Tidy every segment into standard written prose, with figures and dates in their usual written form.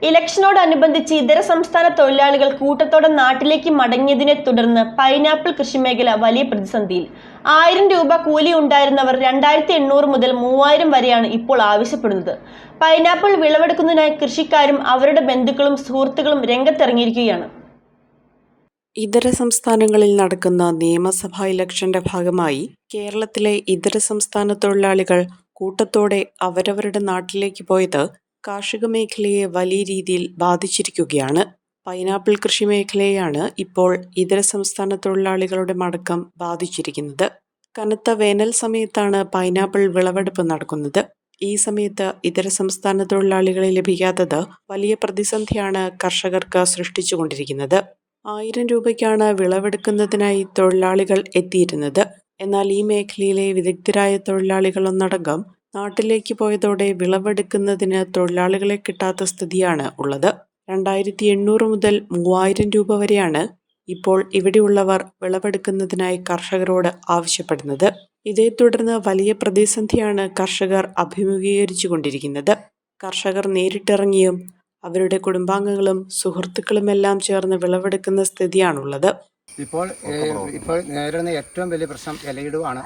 ഇലക്ഷനോടനുബന്ധിച്ച് ഇതര സംസ്ഥാന തൊഴിലാളികൾ കൂട്ടത്തോടെ നാട്ടിലേക്ക് മടങ്ങിയതിനെ തുടർന്ന് പൈനാപ്പിൾ കൃഷിമേഖല വലിയ പ്രതിസന്ധിയിൽ. 1000 രൂപ കൂലി ഉണ്ടായിരുന്നവർ 2800 മുതൽ 3000 വരെയാണ് ഇപ്പോൾ ആവശ്യപ്പെടുന്നത്. പൈനാപ്പിൾ വിളവെടുക്കുന്നതിനായി കൃഷിക്കാരും അവരുടെ ബന്ധുക്കളും സുഹൃത്തുക്കളും രംഗത്തിറങ്ങിയിരിക്കുകയാണ്. ഇതര സംസ്ഥാനങ്ങളിൽ നടക്കുന്ന നിയമസഭാ ഇലക്ഷന്റെ ഭാഗമായി കേരളത്തിലെ ഇതര സംസ്ഥാന തൊഴിലാളികൾ കൂട്ടത്തോടെ അവരവരുടെ നാട്ടിലേക്ക് പോയത് കാർഷിക മേഖലയെ വലിയ രീതിയിൽ ബാധിച്ചിരിക്കുകയാണ്. പൈനാപ്പിൾ കൃഷി മേഖലയെയാണ് ഇപ്പോൾ ഇതര സംസ്ഥാന തൊഴിലാളികളുടെ മടക്കം ബാധിച്ചിരിക്കുന്നത്. കനത്ത വേനൽ സമയത്താണ് പൈനാപ്പിൾ വിളവെടുപ്പ് നടക്കുന്നത്. ഈ സമയത്ത് ഇതര സംസ്ഥാന തൊഴിലാളികളെ ലഭിക്കാത്തത് വലിയ പ്രതിസന്ധിയാണ് കർഷകർക്ക് സൃഷ്ടിച്ചുകൊണ്ടിരിക്കുന്നത്. 1000 രൂപയ്ക്കാണ് വിളവെടുക്കുന്നതിനായി തൊഴിലാളികൾ എത്തിയിരുന്നത്. എന്നാൽ ഈ മേഖലയിലെ വിദഗ്ധരായ തൊഴിലാളികൾ ഒന്നടങ്കം നാട്ടിലേക്ക് പോയതോടെ വിളവെടുക്കുന്നതിന് തൊഴിലാളികളെ കിട്ടാത്ത സ്ഥിതിയാണ് ഉള്ളത്. 2800 മുതൽ 3000 രൂപ വരെയാണ് ഇപ്പോൾ ഇവിടെയുള്ളവർ വിളവെടുക്കുന്നതിനായി കർഷകരോട് ആവശ്യപ്പെടുന്നത്. ഇതേ തുടർന്ന് വലിയ പ്രതിസന്ധിയാണ് കർഷകർ അഭിമുഖീകരിച്ചു കൊണ്ടിരിക്കുന്നത്. കർഷകർ നേരിട്ടിറങ്ങിയും അവരുടെ കുടുംബാംഗങ്ങളും സുഹൃത്തുക്കളുമെല്ലാം ചേർന്ന് വിളവെടുക്കുന്ന സ്ഥിതിയാണുള്ളത്. ഇപ്പോൾ നേരിടുന്ന ഏറ്റവും വലിയ പ്രശ്നം വിലയിടിവാണ്.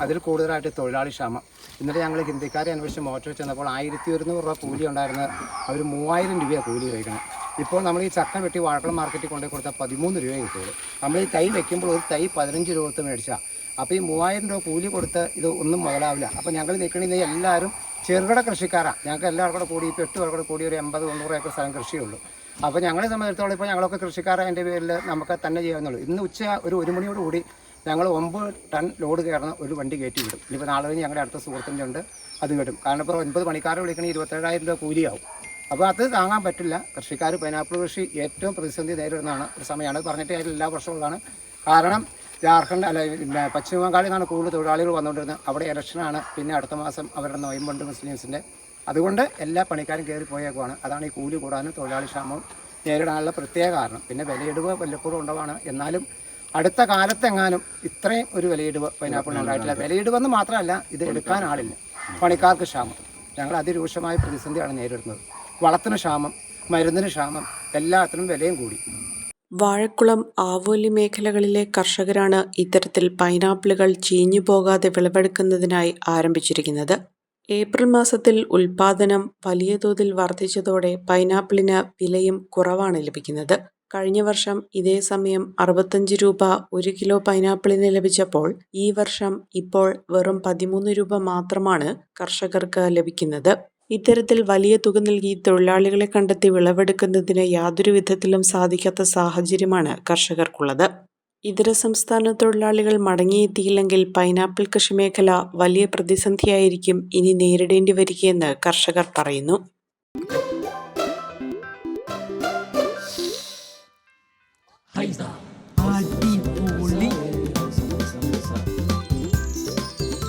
അതിൽ കൂടുതലായിട്ട് തൊഴിലാളി ക്ഷാമം. ഇന്നലെ ഞങ്ങൾ ഹിന്ദിക്കാരെ അന്വേഷിച്ച് മോട്ടോർ ചെന്നപ്പോൾ 1100 രൂപ കൂലി ഉണ്ടായിരുന്നത് അവർ 3000 രൂപയാണ് കൂലി കഴിക്കണം. ഇപ്പോൾ നമ്മൾ ഈ ചക്ക വെട്ടി വാഴക്കുളം മാർക്കറ്റിൽ കൊണ്ടുപോയി കൊടുത്താൽ 13 രൂപ കിട്ടുള്ളൂ. നമ്മൾ ഈ തൈ വെക്കുമ്പോൾ ഒരു തൈ 15 രൂപ കൊടുത്ത് മേടിച്ചാൽ അപ്പോൾ ഈ 3000 രൂപ കൂലി കൊടുത്ത് ഇത് ഒന്നും മുതലാവില്ല. അപ്പോൾ ഞങ്ങൾ നിൽക്കണമെങ്കിൽ എല്ലാവരും ചെറുകിട കൃഷിക്കാരാണ്. ഞങ്ങൾക്ക് എല്ലാവർക്കും കൂടി ഇപ്പോൾ 8 പേർക്കൂടെ കൂടി ഒരു 80-90 ഏക്കർ സ്ഥലം കൃഷിയുള്ളൂ. അപ്പോൾ ഞങ്ങളെ സംബന്ധിച്ചിടത്തോളം ഇപ്പോൾ ഞങ്ങളൊക്കെ കൃഷിക്കാരൻ്റെ പേരിൽ നമുക്ക് തന്നെ ചെയ്യാവുന്നുള്ളൂ. ഇന്ന് ഉച്ച ഒരു 1 മണിയോട് കൂടി ഞങ്ങൾ 9 ടൺ ലോഡ് കയറുന്ന ഒരു വണ്ടി കയറ്റി വിടും. ഇനിയിപ്പോൾ നാളെ കഴിഞ്ഞ് ഞങ്ങളുടെ അടുത്ത സുഹൃത്തിൻ്റെ ഉണ്ട്, അത് കിട്ടും. കാരണം ഇപ്പോൾ 9 പണിക്കാരെ വിളിക്കണമെങ്കിൽ 27,000 രൂപ കൂലിയാവും. അപ്പോൾ അത് താങ്ങാൻ പറ്റില്ല. കൃഷിക്കാർ പൈനാപ്പിൾ കൃഷി ഏറ്റവും പ്രതിസന്ധി നേരിടുന്നതാണ് ഒരു സമയമാണ്. പറഞ്ഞിട്ട് അതിൽ എല്ലാ വർഷമുള്ളതാണ്. കാരണം ജാർഖണ്ഡ് പശ്ചിമ ബംഗാളിൽ നിന്നാണ് കൂടുതൽ തൊഴിലാളികൾ വന്നുകൊണ്ടിരുന്നത്. അവിടെ ഇലക്ഷനാണ്. പിന്നെ അടുത്ത മാസം അവരുടെ നൊയമ്പുണ്ട് മുസ്ലിംസിൻ്റെ. അതുകൊണ്ട് എല്ലാ പണിക്കാരും കയറി പോയേക്കുവാണ്. അതാണ് ഈ കൂലി കൂടാനും തൊഴിലാളി ക്ഷാമവും നേരിടാനുള്ള പ്രത്യേക കാരണം. പിന്നെ വിലയിടിവ് വല്ലപ്പോഴും ഉണ്ടാവാണ്. എന്നാലും അടുത്ത കാലത്തെങ്ങാനും ഇത്രയും ഒരു വിലയിടിവ് പൈനാപ്പിളിന് ഉണ്ടായിട്ടില്ല. വിലയിടിവെന്ന് മാത്രമല്ല, ഇത് എടുക്കാൻ ആളില്ല. പണിക്കാർക്ക് ക്ഷാമം. ഞങ്ങൾ അതിരൂക്ഷമായ പ്രതിസന്ധിയാണ് നേരിടുന്നത്. വളത്തിന് ക്ഷാമം, മരുന്നിന് ക്ഷാമം, എല്ലാത്തിനും വിലയും കൂടി. വാഴക്കുളം, ആവോലി മേഖലകളിലെ കർഷകരാണ് ഇത്തരത്തിൽ പൈനാപ്പിളുകൾ ചീഞ്ഞു പോകാതെ വിളവെടുക്കുന്നതിനായി ആരംഭിച്ചിരിക്കുന്നത്. ഏപ്രിൽ മാസത്തിൽ ഉൽപാദനം വലിയ തോതിൽ വർദ്ധിച്ചതോടെ പൈനാപ്പിളിന് വിലയും കുറവാണ് ലഭിക്കുന്നത്. കഴിഞ്ഞ വർഷം ഇതേ സമയം 65 രൂപ 1 കിലോ പൈനാപ്പിളിന് ലഭിച്ചപ്പോൾ ഈ വർഷം ഇപ്പോൾ വെറും 13 രൂപ മാത്രമാണ് കർഷകർക്ക് ലഭിക്കുന്നത്. ഇത്തരത്തിൽ വലിയ തുക നൽകി തൊഴിലാളികളെ കണ്ടെത്തി വിളവെടുക്കുന്നതിന് യാതൊരു വിധത്തിലും സാധിക്കാത്ത സാഹചര്യമാണ് കർഷകർക്കുള്ളത്. ഇതര സംസ്ഥാന തൊഴിലാളികൾ മടങ്ങിയെത്തിയില്ലെങ്കിൽ പൈനാപ്പിൾ കൃഷിമേഖല വലിയ പ്രതിസന്ധിയായിരിക്കും ഇനി നേരിടേണ്ടി വരികയെന്ന് കർഷകർ പറയുന്നു.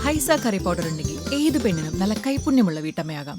ഹൈസ കറി പൗഡർ ഉണ്ടെങ്കിൽ ഏത് പെണ്ണിനും നല്ല കൈപുണ്യമുള്ള വീട്ടമ്മയാകാം.